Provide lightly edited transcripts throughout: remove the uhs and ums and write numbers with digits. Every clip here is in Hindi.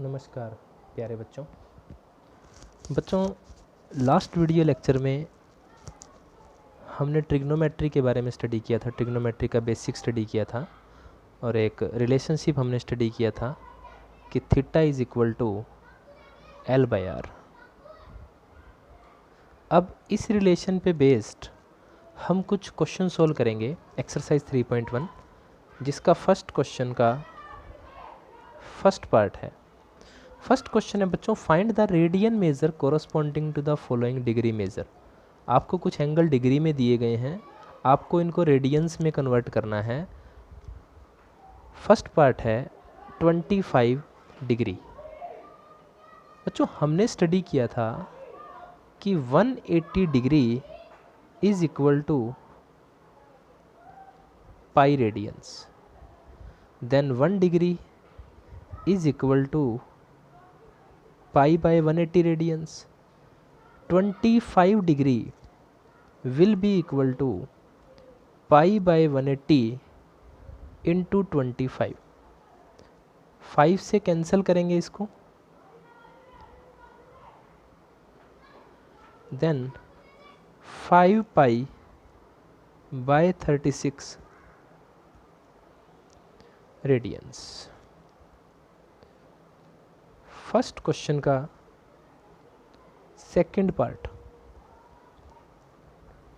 नमस्कार प्यारे बच्चों। लास्ट वीडियो लेक्चर में हमने ट्रिग्नोमेट्री के बारे में स्टडी किया था। ट्रिग्नोमेट्री का बेसिक स्टडी किया था और एक रिलेशनशिप हमने स्टडी किया था कि theta is equal to L by R. अब इस रिलेशन पे बेस्ड हम कुछ क्वेश्चन सोल्व करेंगे। एक्सरसाइज 3.1 जिसका फर्स्ट क्वेश्चन का फर्स्ट पार्ट है। फर्स्ट क्वेश्चन है बच्चों, find the radian measure corresponding to the following degree measure. आपको कुछ एंगल डिग्री में दिए गए हैं, आपको इनको रेडियंस में कन्वर्ट करना है। फर्स्ट पार्ट है 25 डिग्री। बच्चों हमने स्टडी किया था कि 180 degree is equal to pi radians, then 1 degree is equal to pi by 180 radians. 25 degree will be equal to pi by 180 into 25. 5 से कैंसिल करेंगे इसको, then 5 pi by 36 radians. First question का सेकंड पार्ट,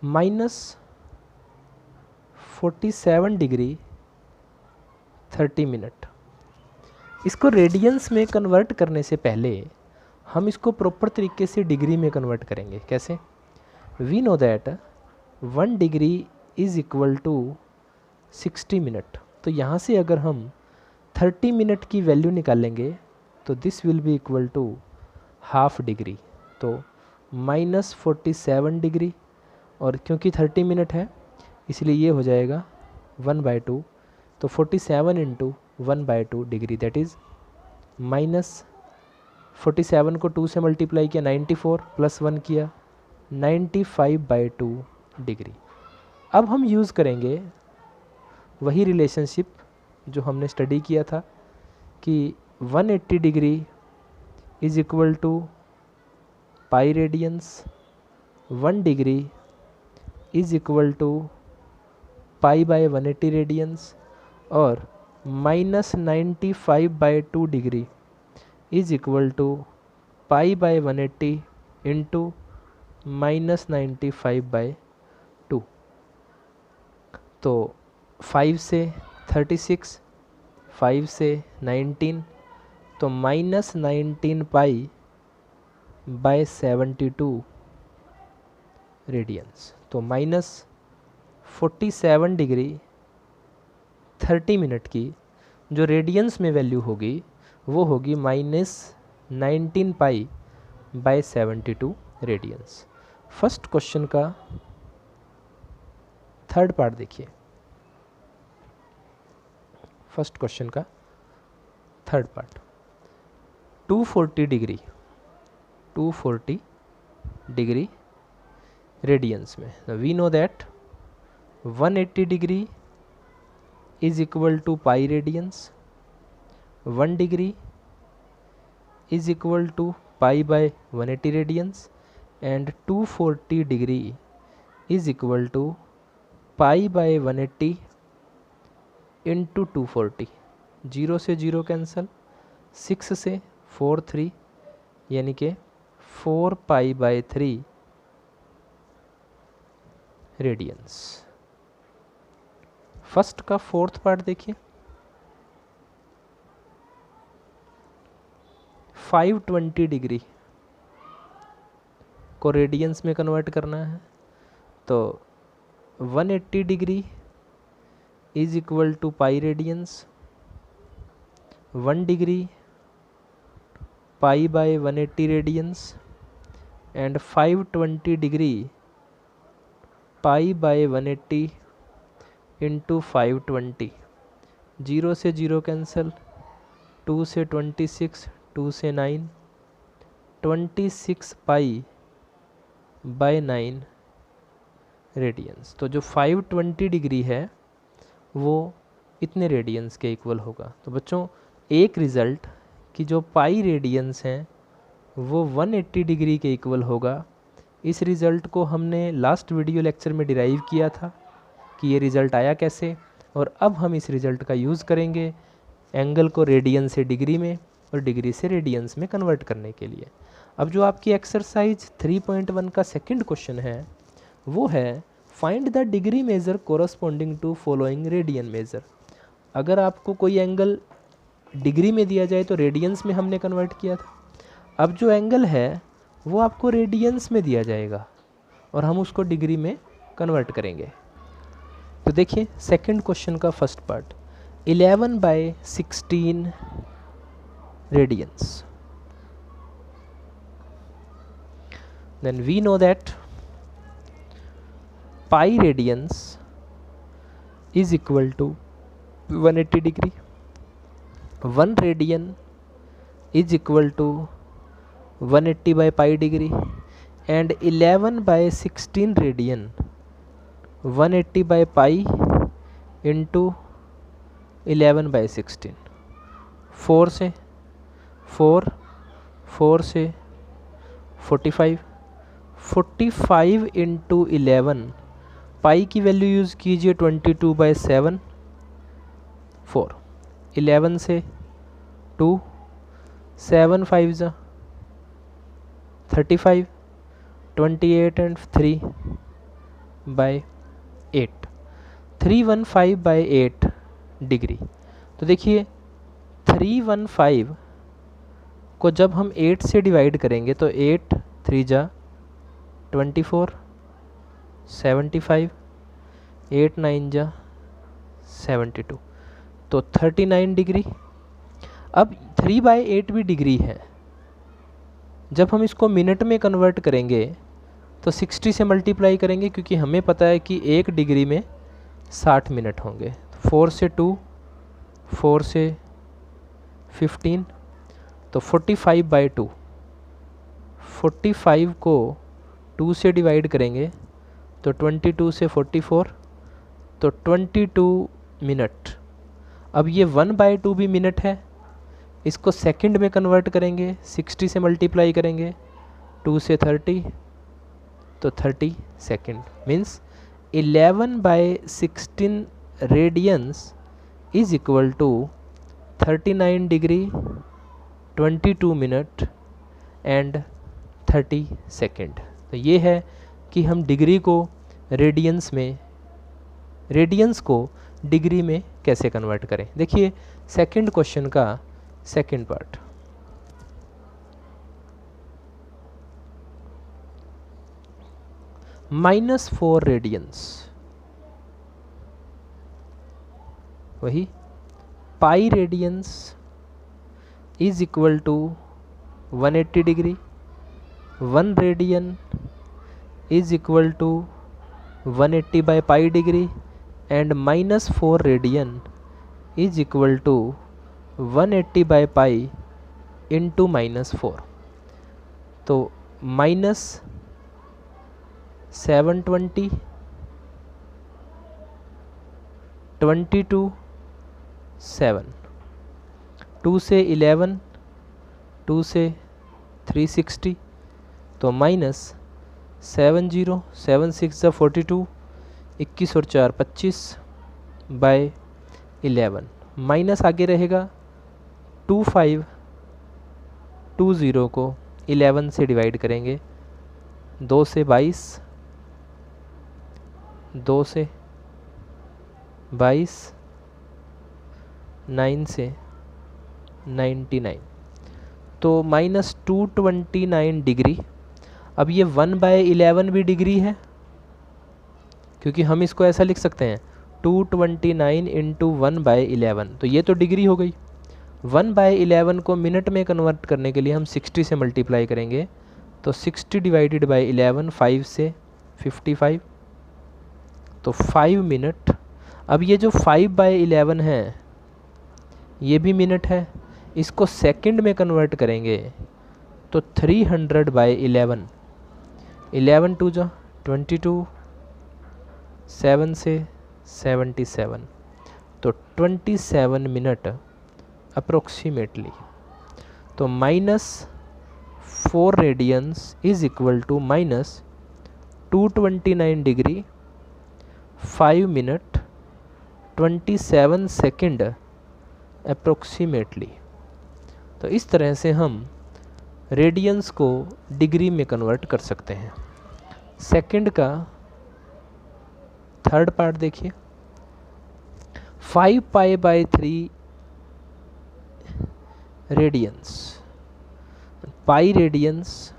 -47 डिग्री 30 मिनट। इसको रेडियंस में कन्वर्ट करने से पहले हम इसको प्रॉपर तरीके से डिग्री में कन्वर्ट करेंगे। कैसे? We know that 1 degree is equal to 60 minute. तो यहाँ से अगर हम 30 मिनट की वैल्यू निकालेंगे तो this will be equal to half degree. तो -47 डिग्री, और क्योंकि 30 मिनट है इसलिए ये हो जाएगा 1/2। तो 47 इंटू 1/2 डिग्री, दैट इज़ -47 को 2 से मल्टीप्लाई किया 94 प्लस 1 किया 95/2 डिग्री। अब हम यूज़ करेंगे वही रिलेशनशिप जो हमने स्टडी किया था कि 180 degree is equal to pi radians, 1 degree is equal to pi by 180 radians, और -95/2 degree is equal to pi by 180 into -95/2। तो 5 से 36, 5 से 19, तो -19 पाई बाय 72 रेडियंस। तो -47 डिग्री 30 मिनट की जो रेडियंस में वैल्यू होगी वो होगी -19 pi by 72 radians. First question का थर्ड पार्ट देखिए। फर्स्ट क्वेश्चन का थर्ड पार्ट, 240 डिग्री रेडियंस में। We know that 180 degree is equal to pi radians, 1 degree is equal to pi by 180 radians, and 240 degree is equal to pi by 180 into 240। 0 से 0 कैंसल, 6 से 4 3, यानी कि 4 पाई बाय 3 रेडियंस। फर्स्ट का फोर्थ पार्ट देखिए, 520 डिग्री को रेडियंस में कन्वर्ट करना है। तो 180 degree is equal to pi radians, 1 degree pi by 180 radians, and 520 degree pi by 180 into 520। 0 से 0 कैंसल, 2 से 26, 2 से 9, 26 पाई बाय 9 रेडियंस। तो जो 520 डिग्री है वो इतने रेडियंस के इक्वल होगा। तो बच्चों एक रिज़ल्ट कि जो पाई रेडियंस हैं वो 180 डिग्री के इक्वल होगा। इस रिज़ल्ट को हमने लास्ट वीडियो लेक्चर में डिराइव किया था कि ये रिज़ल्ट आया कैसे, और अब हम इस रिज़ल्ट का यूज़ करेंगे एंगल को रेडियन से डिग्री में और डिग्री से रेडियंस में कन्वर्ट करने के लिए। अब जो आपकी एक्सरसाइज 3.1 का सेकंड क्वेश्चन है वो है find the degree measure corresponding to following radian measure. अगर आपको कोई एंगल डिग्री में दिया जाए तो रेडियंस में हमने कन्वर्ट किया था, अब जो एंगल है वो आपको रेडियंस में दिया जाएगा और हम उसको डिग्री में कन्वर्ट करेंगे। तो देखिए सेकंड क्वेश्चन का first part 11/16 radians. Then we know that pi radians is equal to 180 degree. 1 radian is equal to 180 by pi degree, and 11/16 radian 180 by pi into 11/16। 4 से 4 से 45 इंटू 11, पाई की वैल्यू यूज़ कीजिए 22/7, 4 11 से 2 7 5 जा 35 28 एंड 3/8 315/8 डिग्री। तो देखिए 315 को जब हम 8 से डिवाइड करेंगे तो 8 3 जा 24 75 8 9 जा 72, तो 39 डिग्री। अब 3/8 भी डिग्री है, जब हम इसको मिनट में कन्वर्ट करेंगे तो 60 से मल्टीप्लाई करेंगे क्योंकि हमें पता है कि 1 डिग्री में 60 मिनट होंगे। 4 से 2 4 से 15, तो 45/2 45 को 2 से डिवाइड करेंगे तो 22 से 44, तो 22 मिनट। अब ये 1/2 भी मिनट है, इसको सेकंड में कन्वर्ट करेंगे 60 से मल्टीप्लाई करेंगे 2 से 30, तो 30 second means 11/16 radians is equal to 39 degree 22 minute and 30 second. तो ये है कि हम डिग्री को रेडियंस को डिग्री में कैसे कन्वर्ट करें। देखिए सेकंड क्वेश्चन का सेकंड पार्ट -4 रेडियंस, वही pi radians is equal to 180 degree, 1 radian is equal to 180 by pi degree and -4 radian is equal to 180 by pi into -4, तो -720 22 7, 2 से 11 2 से 360, तो -70 7 6 42 21 और 4 25 बाय 11, माइनस आगे रहेगा 2520 को 11 से डिवाइड करेंगे 2 से 22 2 से 22 9 से 99, तो -229 डिग्री। अब ये 1/11 भी डिग्री है क्योंकि हम इसको ऐसा लिख सकते हैं 229 इंटू 1/11, तो ये तो डिग्री हो गई। 1/11 को मिनट में कन्वर्ट करने के लिए हम 60 से मल्टीप्लाई करेंगे, तो 60 डिवाइडेड बाई 11 5 से 55, तो 5 मिनट। अब ये जो 5/11 है ये भी मिनट है, इसको सेकंड में कन्वर्ट करेंगे तो 300/11, 11 2 जा 22 7 से 77, तो 27 मिनट अप्रोक्सीमेटली। तो -4 radians is equal to -229 degree 5 minute 27 second approximately. तो इस तरह से हम रेडियंस को डिग्री में कन्वर्ट कर सकते हैं। सेकंड का थर्ड पार्ट देखिए, 5π/3 radians, pi radians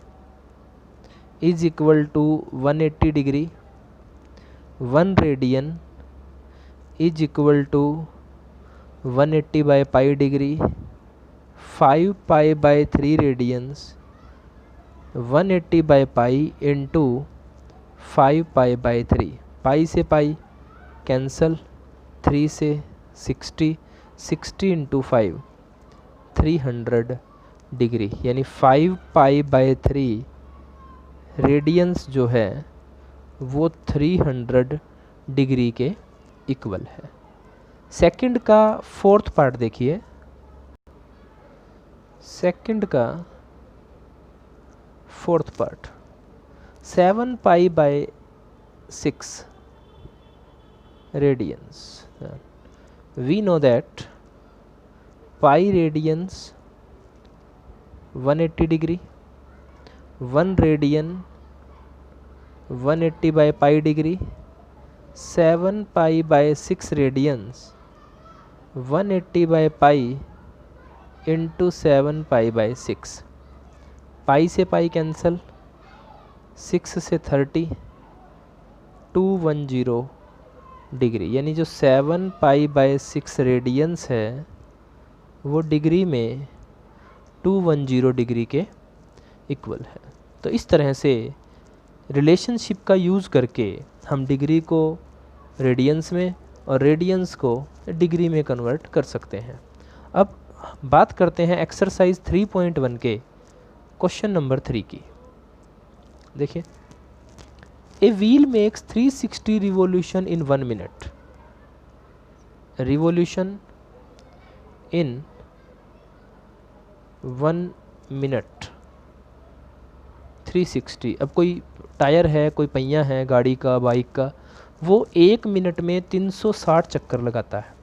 is equal to 180 degree, 1 radian is equal to 180/π degree, 5π/3 radians 180/π into 5π/3, pi से पाई कैंसल, 3 से 60, 60 इंटू 5 300 डिग्री, यानी 5π/3 रेडियंस जो है वो 300 डिग्री के इक्वल है। सेकंड का फोर्थ पार्ट देखिए, सेकंड का fourth part 7π/6 radians. We know that pi radians 180 degree, 1 radian 180/π degree, 7π/6 radians 180/π into 7π/6, पाई से पाई कैंसल, 6 से 30, 210 डिग्री, यानी जो 7π/6 रेडियंस है वो डिग्री में 210 डिग्री के इक्वल है। तो इस तरह से रिलेशनशिप का यूज़ करके हम डिग्री को रेडियंस में और रेडियंस को डिग्री में कन्वर्ट कर सकते हैं। अब बात करते हैं एक्सरसाइज 3.1 के क्वेश्चन नंबर 3 की। देखिए, a wheel makes 360 revolution in 1 minute, revolution in 1 minute 360। अब कोई टायर है, कोई पहिया है गाड़ी का, बाइक का, वो 1 मिनट में 360 चक्कर लगाता है।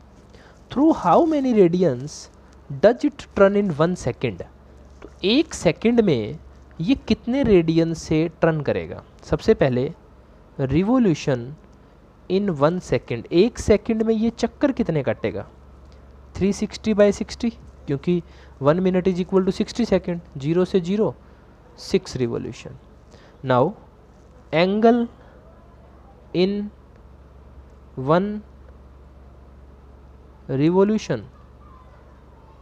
Through how many radians does it turn in 1 second. तो 1 सेकेंड में ये कितने रेडियंस से टर्न करेगा। सबसे पहले रिवॉल्यूशन इन 1 सेकेंड, 1 सेकेंड में ये चक्कर कितने काटेगा, 360/60, क्योंकि 1 minute is equal to 60 second, 0 से 0 6 revolution. Now angle in 1 revolution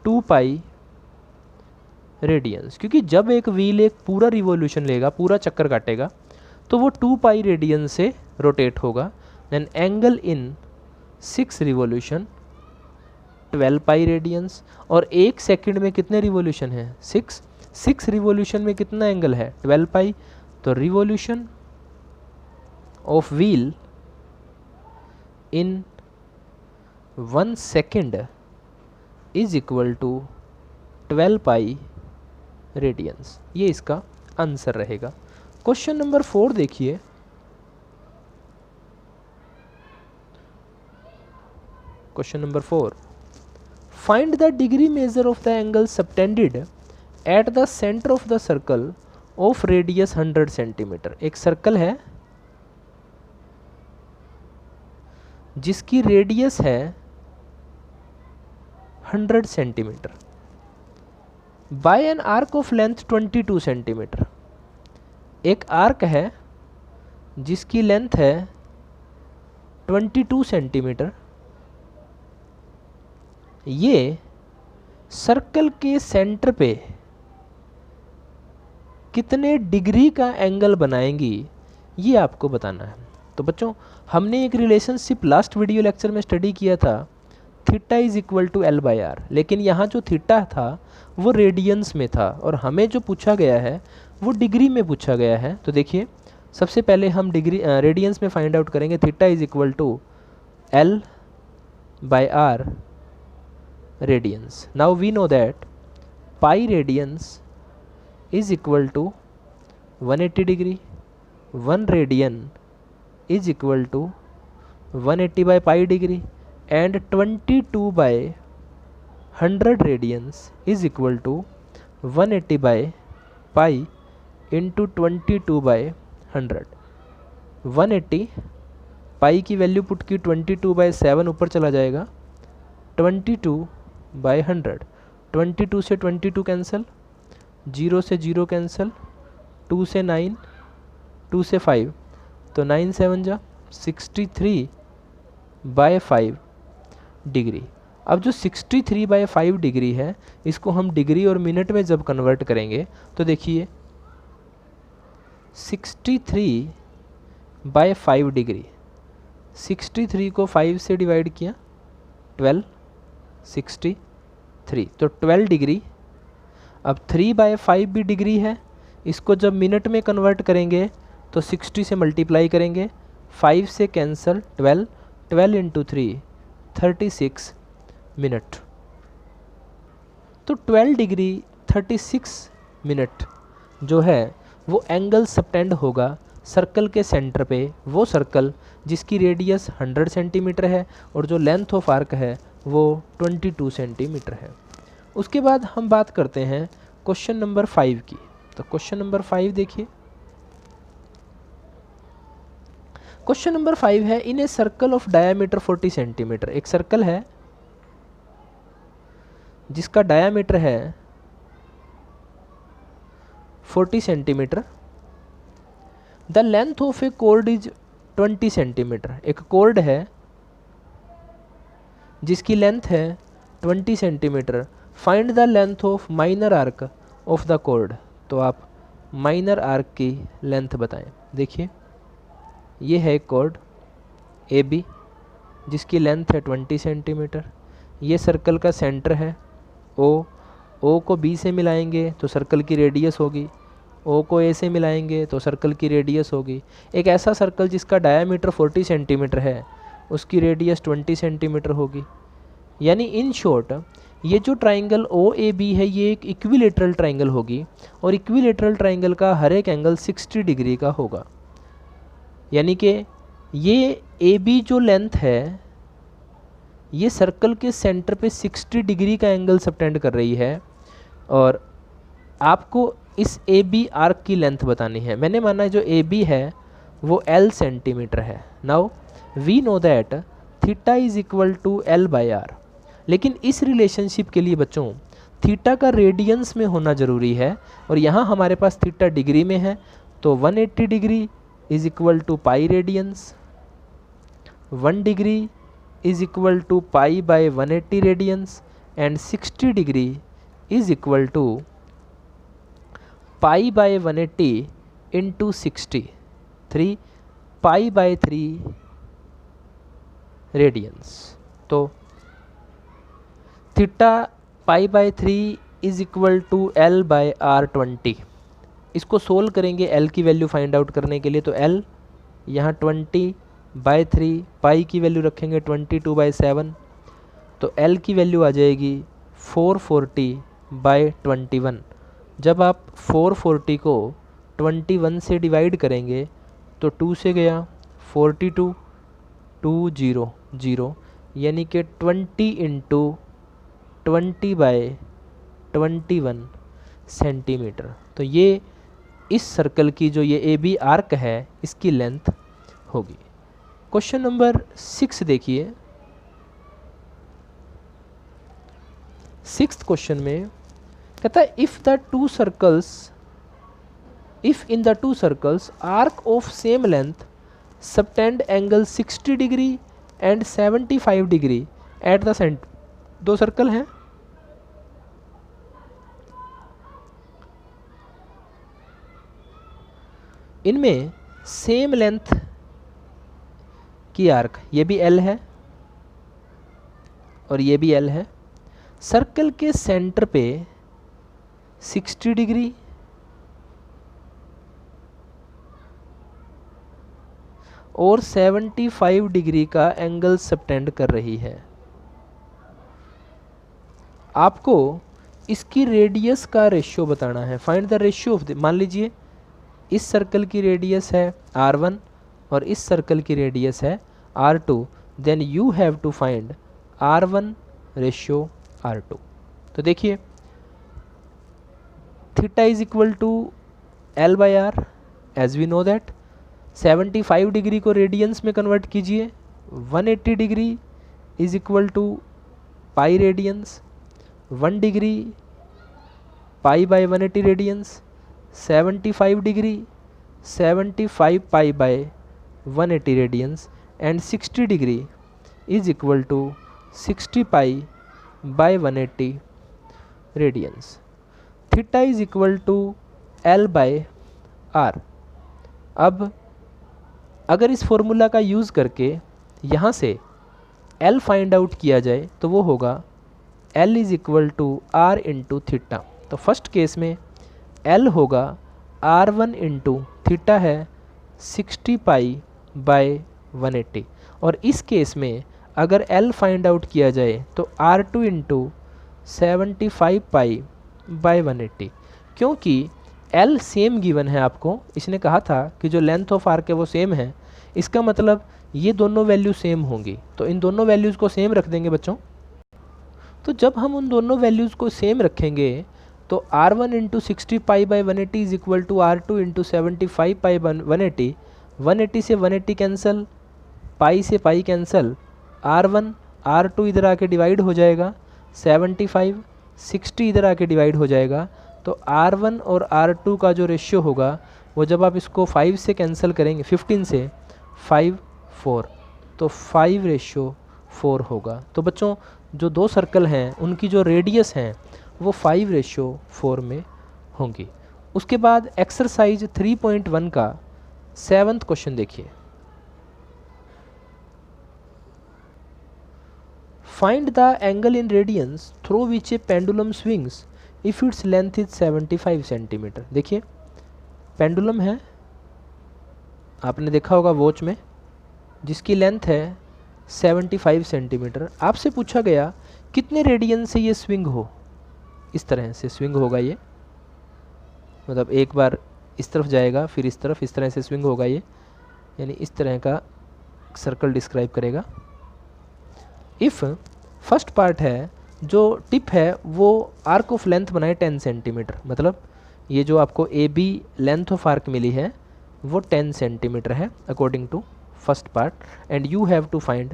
2π radians, क्योंकि जब एक व्हील एक पूरा रिवॉल्यूशन लेगा, पूरा चक्कर काटेगा, तो वो 2π रेडियंस से रोटेट होगा। Then angle in 6 revolution 12π radians, और 1 सेकंड में कितने रिवॉल्यूशन है, 6 रिवॉल्यूशन में कितना एंगल है, 12π। तो revolution of wheel in 1 second is equal to 12π radians. ये इसका आंसर रहेगा। क्वेश्चन नंबर 4 देखिए, question number 4, find the degree measure of the angle subtended at the centre of the circle of radius 100 centimetre. एक सर्कल है जिसकी रेडियस है 100 centimetre by an arc of length 22 centimetre. एक आर्क है जिसकी लेंथ है 22 सेंटीमीटर। ये सर्कल के सेंटर पे कितने डिग्री का एंगल बनाएंगी, ये आपको बताना है। तो बच्चों, हमने एक रिलेशनशिप लास्ट वीडियो लेक्चर में स्टडी किया था, theta is equal to L/R, लेकिन यहाँ जो थीटा था वो रेडियंस में था और हमें जो पूछा गया है वो डिग्री में पूछा गया है। तो देखिए, सबसे पहले हम डिग्री रेडियंस में फाइंड आउट करेंगे। Theta is equal to L/R radians. Now we know that pi radians is equal to 180 degree, 1 radian is equal to 180 by pi degree and 22 by 100 radians is equal to 180 by pi into 22 by 100। 180 pi की वैल्यू पुट की 22 बाई 7 ऊपर चला जाएगा, 22 बाई 100, 22 से 22 कैंसिल, 0 से 0 कैंसिल, 2 से 9, 2 से 5, तो 9 7 जा 63 बाई 5 डिग्री। अब जो 63 बाई 5 डिग्री है इसको हम डिग्री और मिनट में जब कन्वर्ट करेंगे तो देखिए 63 बाई 5 डिग्री, 63 को 5 से डिवाइड किया 12, 63 तो 12 डिग्री। अब 3 बाई 5 भी डिग्री है, इसको जब मिनट में कन्वर्ट करेंगे तो 60 से मल्टीप्लाई करेंगे, 5 से कैंसल 12, 12 इंटू 3 36 मिनट। तो 12 डिग्री 36 मिनट जो है वो एंगल सबटेंड होगा सर्कल के सेंटर पे, वो सर्कल जिसकी रेडियस 100 सेंटीमीटर है और जो लेंथ ऑफ आर्क है वो 22 सेंटीमीटर है। उसके बाद हम बात करते हैं क्वेश्चन नंबर 5 की। तो क्वेश्चन नंबर 5 देखिए, क्वेश्चन नंबर 5 है in a circle of diameter 40 centimetre. एक सर्कल है जिसका डायामीटर है 40 centimetre, the length of a chord is 20 centimetre. एक कॉर्ड है जिसकी लेंथ है 20 centimetre, find the length of minor arc of the chord. तो आप माइनर आर्क की लेंथ बताएं। देखिए ये है एक कॉर्ड ए बी जिसकी लेंथ है 20 सेंटीमीटर, ये सर्कल का सेंटर है ओ को बी से मिलाएंगे तो सर्कल की रेडियस होगी, ओ को ए से मिलाएंगे तो सर्कल की रेडियस होगी। एक ऐसा सर्कल जिसका डायामीटर 40 सेंटीमीटर है उसकी रेडियस 20 सेंटीमीटर होगी। यानी इन शॉर्ट ये जो ट्राइंगल ओ ए बी है ये एक इक्विलेटरल ट्राइंगल होगी और इक्विलेटरल ट्राइंगल का हर एक एंगल 60 डिग्री का होगा। यानी कि ये ए बी जो लेंथ है ये सर्कल के सेंटर पे 60 डिग्री का एंगल सबटेंड कर रही है और आपको इस ए बी आर्क की लेंथ बतानी है। मैंने माना है जो ए बी है वो L सेंटीमीटर है। Now we know that theta is equal to L by R, लेकिन इस रिलेशनशिप के लिए बच्चों थीटा का रेडियंस में होना ज़रूरी है और यहाँ हमारे पास थीटा डिग्री में है तो 180 degree is equal to pi radians, 1 degree is equal to pi by 180 radians and 60 degree is equal to pi by 180 into 60, 3 pi by 3 radians. तो theta pi by 3 is equal to L by R 20। इसको सोल्व करेंगे L की वैल्यू फाइंड आउट करने के लिए, तो L यहाँ 20 बाई 3, पाई की वैल्यू रखेंगे 22 बाई 7, तो L की वैल्यू आ जाएगी 440 बाई 21। जब आप 440 को 21 से डिवाइड करेंगे तो 2 से गया 42, 2 0 0, यानी कि 20 इंटू 20 बाई 21 सेंटीमीटर। तो ये इस सर्कल की जो ये ए बी आर्क है इसकी लेंथ होगी। क्वेश्चन नंबर 6 देखिए। 6th क्वेश्चन में कहता है if in the two circles arc of same length subtend angle 60 degree and 75 degree at the centre. दो सर्कल हैं, इनमें सेम लेंथ की आर्क, ये भी L है और ये भी L है। सर्कल के सेंटर पे 60 डिग्री और 75 डिग्री का एंगल सबटेंड कर रही है। आपको इसकी रेडियस का रेशियो बताना है। Find the ratio of the, मान लीजिए इस सर्कल की रेडियस है r1 और इस सर्कल की रेडियस है r2, then you have to find r1 ratio r2। तो देखिए theta is equal to l by r, as we know that 75 degree को रेडियंस में कन्वर्ट कीजिए, 180 degree is equal to pi radians, 1 degree pi by 180 radians, 75 degree 75 pi by 180 radians, and 60 degree is equal to 60 pi by 180 radians. Theta is equal to l by are. अब अगर इस फॉर्मूला का यूज़ करके यहाँ से l फाइंड आउट किया जाए तो वो होगा l is equal to r into theta. तो फर्स्ट केस में l होगा r1 इंटू थीटा है 60 पाई बाय 180, और इस केस में अगर l फाइंड आउट किया जाए तो r2 इंटू 75 पाई बाय 180। क्योंकि l सेम गिवन है आपको, इसने कहा था कि जो लेंथ ऑफ आर्क है वो सेम है, इसका मतलब ये दोनों वैल्यू सेम होंगी, तो इन दोनों वैल्यूज़ को सेम रख देंगे बच्चों। तो जब हम उन दोनों वैल्यूज़ को सेम रखेंगे तो r1 into 60 pi by 180 is equal to r2 into 75 pi 180, 180 से 180 कैंसिल, पाई से पाई कैंसिल, r1 r2 इधर आके डिवाइड हो जाएगा, 75 60 इधर आके डिवाइड हो जाएगा। तो r1 और r2 का जो रेशियो होगा वो जब आप इसको 5 से कैंसिल करेंगे, 15 से 5 4, तो 5 रेशियो 4 होगा। तो बच्चों जो दो सर्कल हैं उनकी जो रेडियस हैं वो 5 रेशियो 4 में होंगी। उसके बाद एक्सरसाइज 3.1 का 7th क्वेश्चन देखिए। Find the angle in radiance through which A pendulum swings if its length is 75 centimetre. देखिए पेंडुलम है, आपने देखा होगा वॉच में, जिसकी लेंथ है 75 सेंटीमीटर। आपसे पूछा गया कितने रेडियन से ये स्विंग हो, इस तरह से स्विंग होगा ये, मतलब एक बार इस तरफ जाएगा फिर इस तरफ, इस तरह से स्विंग होगा ये, यानी इस तरह का सर्कल डिस्क्राइब करेगा। इफ़ फर्स्ट पार्ट है, जो टिप है वो आर्क ऑफ लेंथ बनाए 10 सेंटीमीटर, मतलब ये जो आपको A B length of arc मिली है वो 10 सेंटीमीटर है according to first part, and you have to find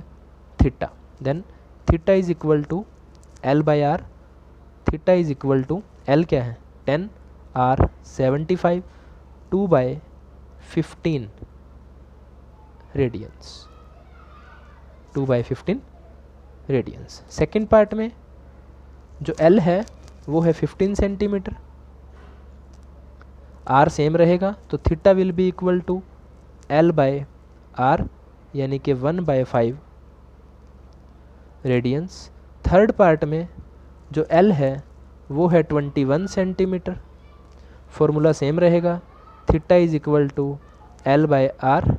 theta. Then theta is equal to l by R, theta is equal to l क्या है 10, r 75, 2 by 15 radians, 2 by 15 radians. Second part में जो l है वो है 15 सेंटीमीटर, r सेम रहेगा तो theta will be equal to l by r, यानी कि 1 बाय 5 रेडियंस। थर्ड पार्ट में जो l है वो है 21 सेंटीमीटर, फॉर्मूला सेम रहेगा, theta is equal to l by r,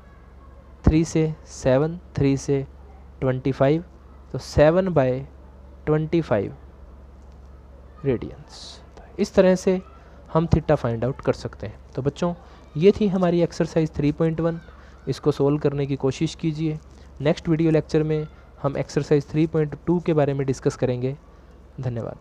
3 से 7, 3 से 25, तो 7 बाय 25 रेडियंस। इस तरह से हम थीटा फाइंड आउट कर सकते हैं। तो बच्चों ये थी हमारी एक्सरसाइज 3.1, इसको सोल्व करने की कोशिश कीजिए। नेक्स्ट वीडियो लेक्चर में हम एक्सरसाइज 3.2 के बारे में डिस्कस करेंगे। धन्यवाद।